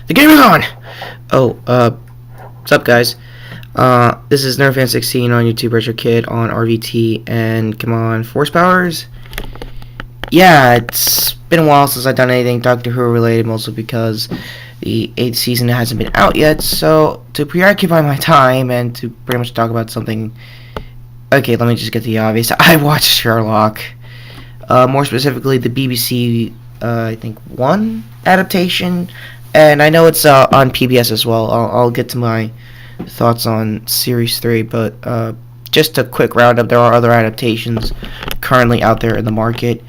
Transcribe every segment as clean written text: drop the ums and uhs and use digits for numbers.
The game is on! Oh, what's up, guys? This is NerdFan16 on YouTube, Retro Kid on RVT, and come on, Force Powers? Yeah, it's been a while since I've done anything Doctor Who related, mostly because the 8th season hasn't been out yet, so to preoccupy my time and to pretty much talk about something... Okay, let me just get to the obvious. I watched Sherlock. More specifically, the BBC, I think, 1 adaptation. And I know it's on PBS as well. I'll get to my thoughts on Series 3, but just a quick roundup. There are other adaptations currently out there in the market.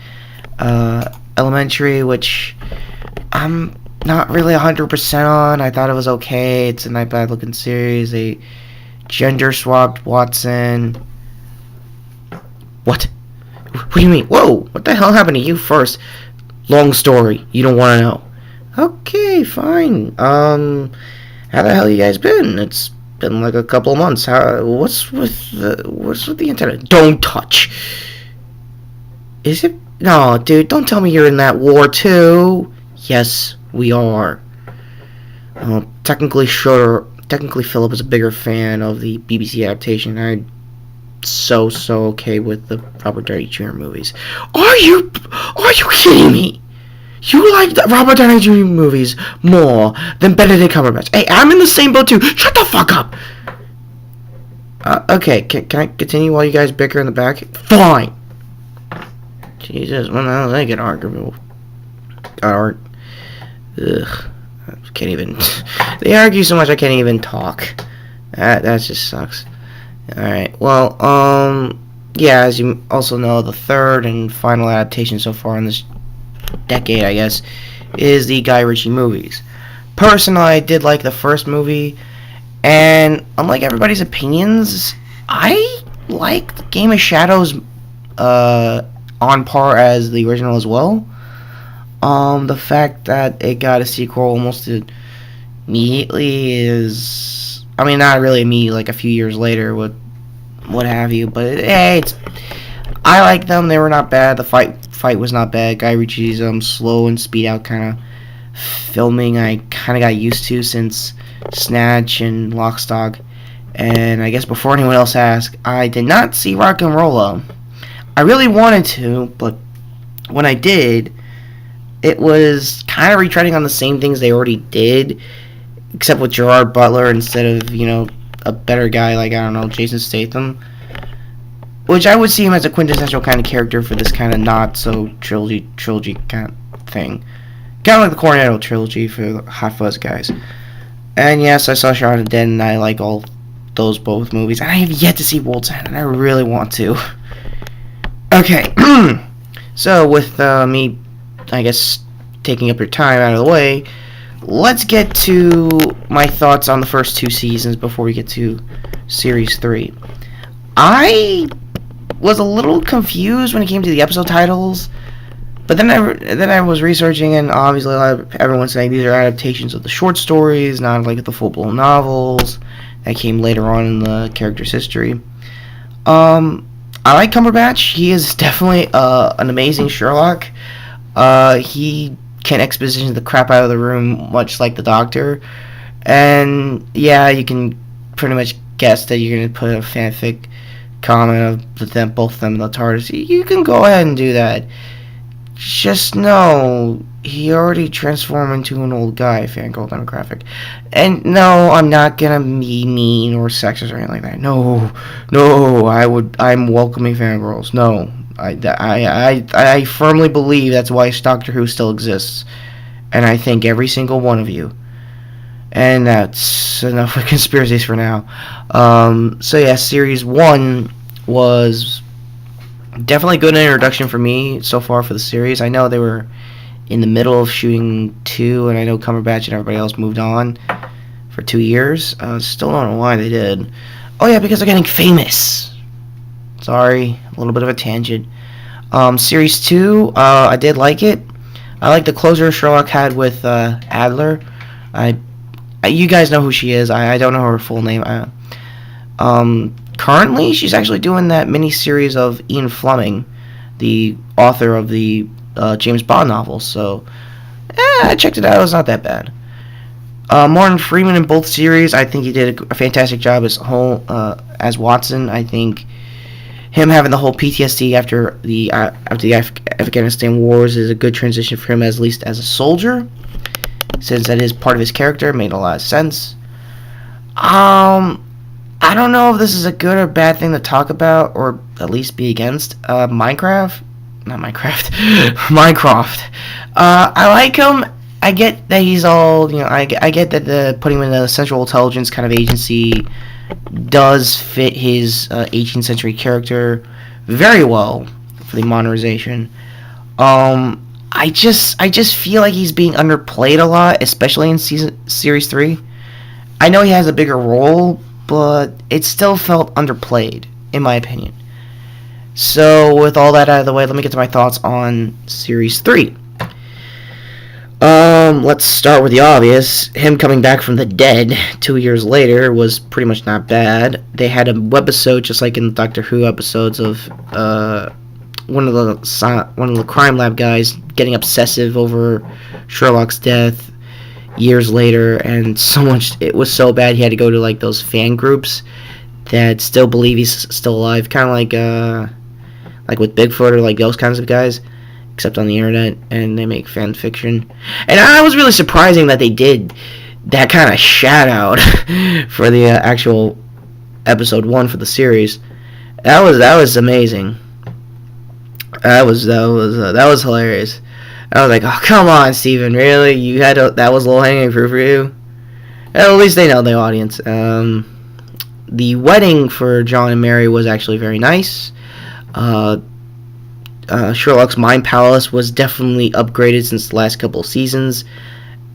Elementary, which I'm not really 100% on. I thought it was okay. It's a not bad looking series. They gender-swapped Watson. What? What do you mean? Whoa! What the hell happened to you first? Long story. You don't want to know. Okay, fine. How the hell you guys been? It's been like a couple of months. What's with the internet? Don't touch. Is it? No, dude, don't tell me you're in that war too. Yes, we are. Technically, Philip is a bigger fan of the BBC adaptation. I'm so okay with the Robert Downey Jr. movies. Are you kidding me? You like the Robert Downey Jr. movies more than Benedict Cumberbatch. Hey, I'm in the same boat too. Shut the fuck up. Okay, can I continue while you guys bicker in the back? Fine. Jesus, when the hell did they get arguable? Ugh. I can't even. They argue so much I can't even talk. That just sucks. Alright, well, yeah, as you also know, the third and final adaptation so far in this decade, I guess, is the Guy Ritchie movies. Personally, I did like the first movie, and unlike everybody's opinions, I like Game of Shadows on par as the original as well. The fact that it got a sequel almost immediately is, I mean, not really immediately, like a few years later, what have you, but hey, I like them. They were not bad. The fight was not bad. Guy Ritchie's slow and speed out kind of filming I kind of got used to since Snatch and Lock, Stock, and I guess before anyone else asked, I did not see Rock and Rolla. I really wanted to, but when I did, it was kind of retreading on the same things they already did, except with Gerard Butler instead of, you know, a better guy like, I don't know, Jason Statham. Which I would see him as a quintessential kind of character for this kind of not-so-trilogy kind of thing. Kind of like the Cornetto trilogy for the Hot Fuzz guys. And yes, I saw Shaun of the Dead, and I like all both movies. And I have yet to see World's End, and I really want to. Okay, so with me, I guess, taking up your time out of the way, let's get to my thoughts on the first 2 seasons before we get to Series 3. I was a little confused when it came to the episode titles, but then I was researching, and obviously everyone's saying these are adaptations of the short stories, not like the full-blown novels that came later on in the character's history. I like Cumberbatch. He is definitely an amazing Sherlock. He can exposition the crap out of the room, much like the Doctor. And yeah, you can pretty much guess that you're gonna put a fanfic comment of both of them in the TARDIS. You can go ahead and do that. Just know he already transformed into an old guy, fangirl demographic. And no, I'm not gonna be mean or sexist or anything like that. No, I'm welcoming fangirls. No, I firmly believe that's why Doctor Who still exists, and I thank every single one of you. And that's enough of conspiracies for now. So yeah, Series 1 was definitely a good introduction for me so far for the series. I know they were in the middle of shooting 2, and I know Cumberbatch and everybody else moved on for 2 years. Still don't know why they did. Oh yeah, because they're getting famous. Sorry, a little bit of a tangent. Series 2, I did like it. I like the closer Sherlock had with Adler. You guys know who she is. I don't know her full name. Currently, she's actually doing that mini-series of Ian Fleming, the author of the James Bond novels. So, I checked it out. It was not that bad. Martin Freeman in both series, I think he did a fantastic job as Watson. I think him having the whole PTSD after the Afghanistan wars is a good transition for him, at least as a soldier, since that is part of his character. It made a lot of sense. I don't know if this is a good or bad thing to talk about, or at least be against. Minecraft. I like him. I get that he's all, I get that the putting him in a central intelligence kind of agency does fit his 18th century character very well for the modernization. I just feel like he's being underplayed a lot, especially in series 3. I know he has a bigger role, but it still felt underplayed, in my opinion. So, with all that out of the way, let me get to my thoughts on Series 3. Let's start with the obvious. Him coming back from the dead 2 years later was pretty much not bad. They had a webisode, just like in the Doctor Who episodes, of one of the crime lab guys getting obsessive over Sherlock's death years later, and so much, it was so bad he had to go to like those fan groups that still believe he's still alive, kind of like with Bigfoot or like those kinds of guys, except on the internet, and they make fan fiction. And I was really surprising that they did that kind of shout out for the actual episode 1 for the series. That was amazing. That was hilarious. I was like, oh, come on, Steven, really? That was low-hanging fruit for you? Well, at least they know the audience. The wedding for John and Mary was actually very nice. Sherlock's Mind Palace was definitely upgraded since the last couple of seasons,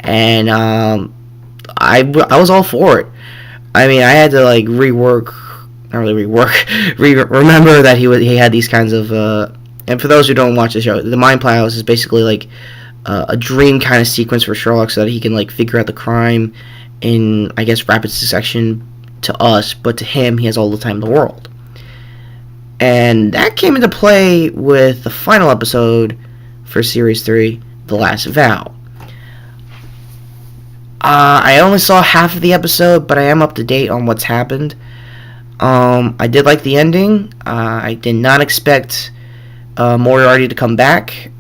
and I was all for it. I mean, I had to like remember that he had these kinds of. And for those who don't watch the show, the Mind Palace is basically like a dream kind of sequence for Sherlock, so that he can like figure out the crime in, I guess, rapid succession to us, but to him, he has all the time in the world. And that came into play with the final episode for Series 3, The Last Vow. I only saw half of the episode, but I am up to date on what's happened. I did like the ending. I did not expect Moriarty to come back.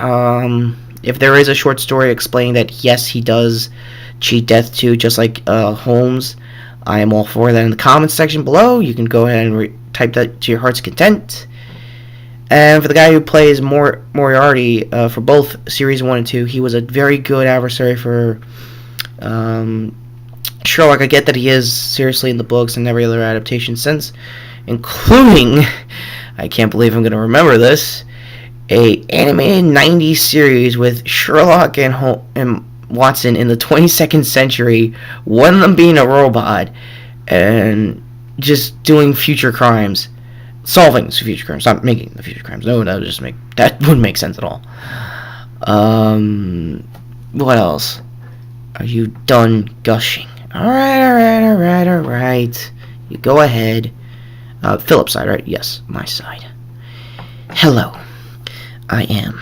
If there is a short story explaining that, yes, he does cheat death too, just like Holmes, I am all for that in the comments section below. You can go ahead and type that to your heart's content. And for the guy who plays Moriarty for both Series 1 and 2, he was a very good adversary for Sherlock. I get that he is seriously in the books and every other adaptation since, including, I can't believe I'm going to remember this, a animated 90s series with Sherlock and Watson in the 22nd century, one of them being a robot, and just doing future crimes. Solving future crimes, not making the future crimes. No, that wouldn't make sense at all. What else? Are you done gushing? Alright. You go ahead. Philip's side, right? Yes, my side. Hello. I am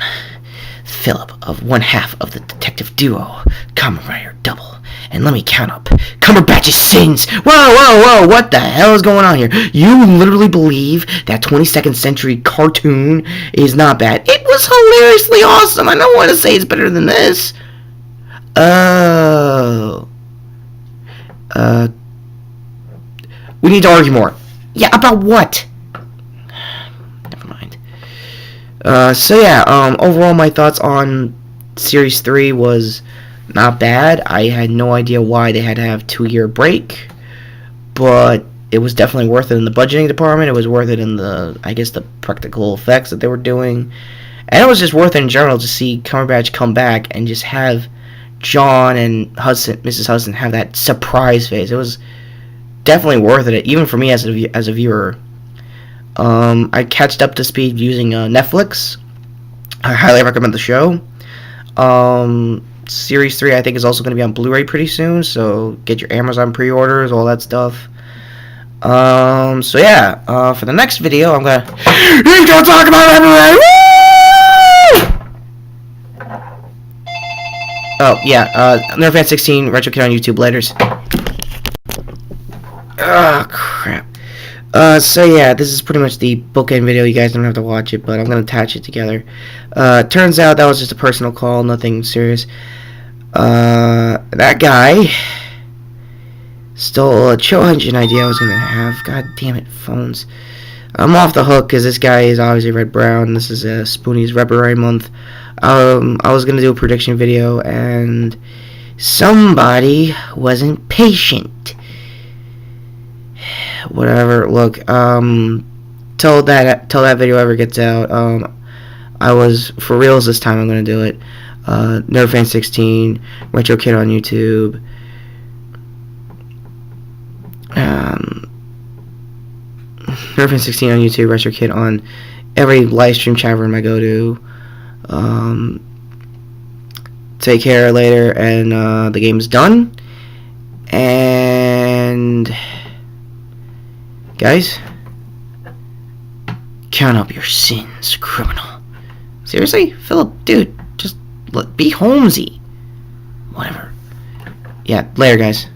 Philip, of one half of the detective duo, Kamen Rider Double. And let me count up Cumberbatch's sins. Whoa, what the hell is going on here? You literally believe that 22nd century cartoon is not bad? It was hilariously awesome. I don't want to say it's better than this. We need to argue more. Yeah, about what? Never mind. Overall my thoughts on Series 3 was not bad. I had no idea why they had to have 2-year break, but it was definitely worth it in the budgeting department. It was worth it in the practical effects that they were doing, and it was just worth it in general to see Cumberbatch come back and just have John and Mrs. Hudson have that surprise face. It was definitely worth it, even for me as a viewer. I catched up to speed using Netflix. I highly recommend the show. Series 3 I think is also going to be on Blu-ray pretty soon, so get your Amazon pre-orders, all that stuff. For the next video I'm gonna talk about everything. Woo! Oh, yeah, Nerfan16, Retro Kid on YouTube, laters. Oh, crap. So yeah, this is pretty much the bookend video. You guys don't have to watch it, but I'm gonna attach it together. Turns out that was just a personal call, nothing serious. That guy stole a chill engine idea I was gonna have. God damn it, phones. I'm off the hook because this guy is obviously red brown. This is Spoonie's February month. I was gonna do a prediction video and somebody wasn't patient. Whatever. Look, till that video ever gets out, I was for reals this time. I'm gonna do it. Nerfan16, Retro Kid on YouTube. Nerfan16 on YouTube, Retro Kid on every live stream chat room I go to. Take care later, and the game's done. And guys, count up your sins, criminal. Seriously, Philip, dude, just be Holmesy. Whatever. Yeah, later, guys.